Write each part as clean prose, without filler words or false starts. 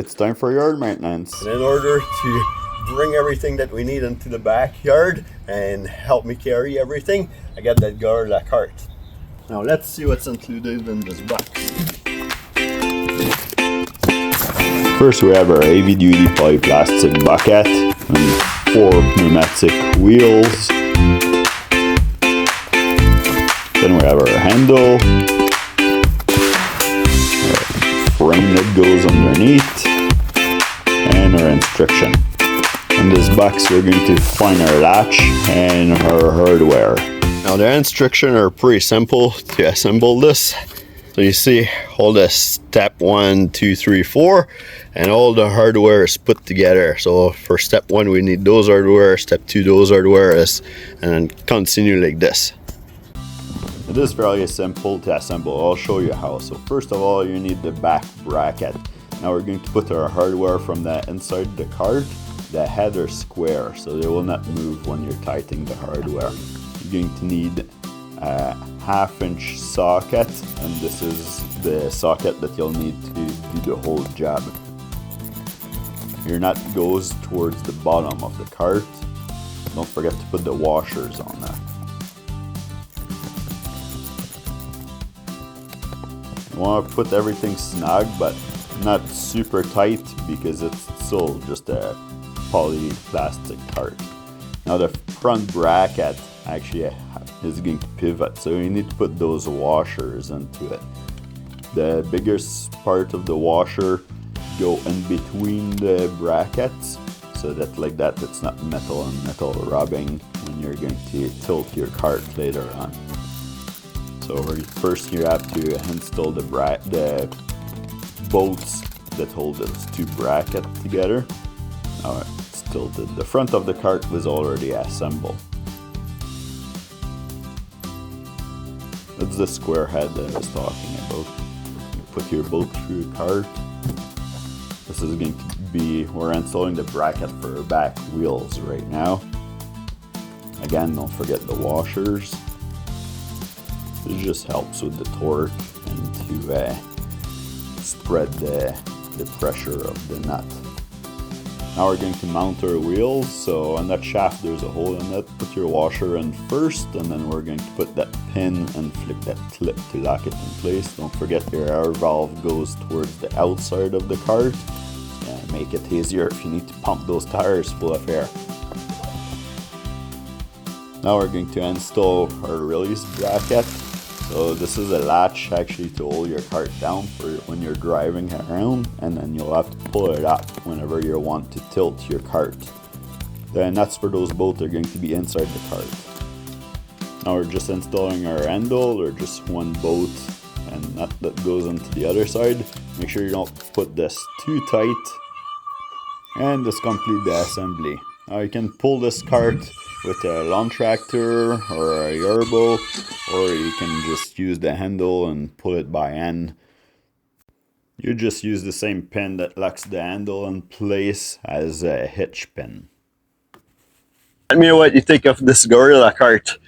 it's time for yard maintenance. And in order to bring everything that we need into the backyard and help me carry everything, I got that Yarbo cart. Now let's see what's included in this box. First we have our heavy duty polyplastic bucket and 4 pneumatic wheels. Then we have our handle, our frame that goes underneath, and our instruction. In this box we're going to find our latch and our hardware. Now the instructions are pretty simple to assemble this. So you see all the step 1, 2, 3, 4, and all the hardware is put together. So for step 1 we need those hardware, step 2 those hardware, and then continue like this. It is fairly simple to assemble. I'll show you how. So first of all, you need the back bracket. Now we're going to put our hardware from the inside the cart. The head are square, so they will not move when you're tightening the hardware. You're going to need a 1/2-inch socket, and this is the socket that you'll need to do the whole job. Your nut goes towards the bottom of the cart. Don't forget to put the washers on that. You want to put everything snug, but not super tight because it's still just a polyplastic cart. Now the front bracket actually is going to pivot, so you need to put those washers into it. The biggest part of the washer go in between the brackets, so that like that it's not metal and metal rubbing when you're going to tilt your cart later on. So first you have to install the bolts that hold those 2 brackets together. Now it's tilted. The front of the cart was already assembled. That's the square head that I was talking about. You put your bolt through the cart. This is going to be, we're installing the bracket for our back wheels right now. Again, don't forget the washers. This just helps with the torque and to spread the pressure of the nut. Now we're going to mount our wheels. So on that shaft there's a hole in it. Put your washer in first, and then we're going to put that pin and flip that clip to lock it in place. Don't forget your air valve goes towards the outside of the cart. Make it easier if you need to pump those tires full of air. Now we're going to install our release bracket. So this is a latch actually to hold your cart down for when you're driving around, and then you'll have to pull it up whenever you want to tilt your cart. The nuts for those bolts are going to be inside the cart. Now we're just installing our handle, or just one bolt and nut that goes into the other side. Make sure you don't put this too tight, and just complete the assembly. Now you can pull this cart with a lawn tractor or a Yarbo, or you can just use the handle and pull it by hand. You just use the same pin that locks the handle in place as a hitch pin. Let me know what you think of this Gorilla cart.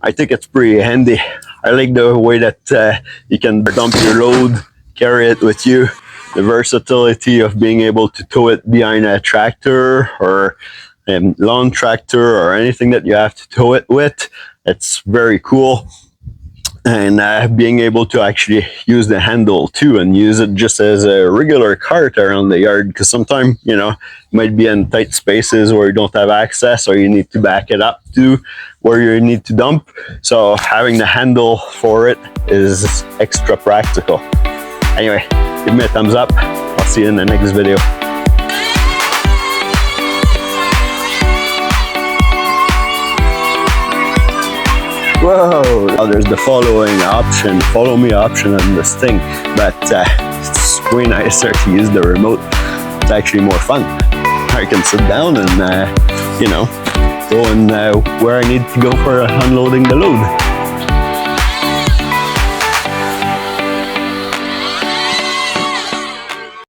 I think it's pretty handy. I like the way that you can dump your load, carry it with you. The versatility of being able to tow it behind a tractor or lawn tractor or anything that you have to tow it with. It's very cool. And being able to actually use the handle too, and use it just as a regular cart around the yard, because sometimes, you know, you might be in tight spaces where you don't have access, or you need to back it up to where you need to dump. So having the handle for it is extra practical. Anyway, give me a thumbs up. I'll see you in the next video. Whoa, oh, there's the following option, follow me option on this thing, but it's way nicer to use the remote. It's actually more fun. I can sit down and, you know, go and where I need to go for unloading the load.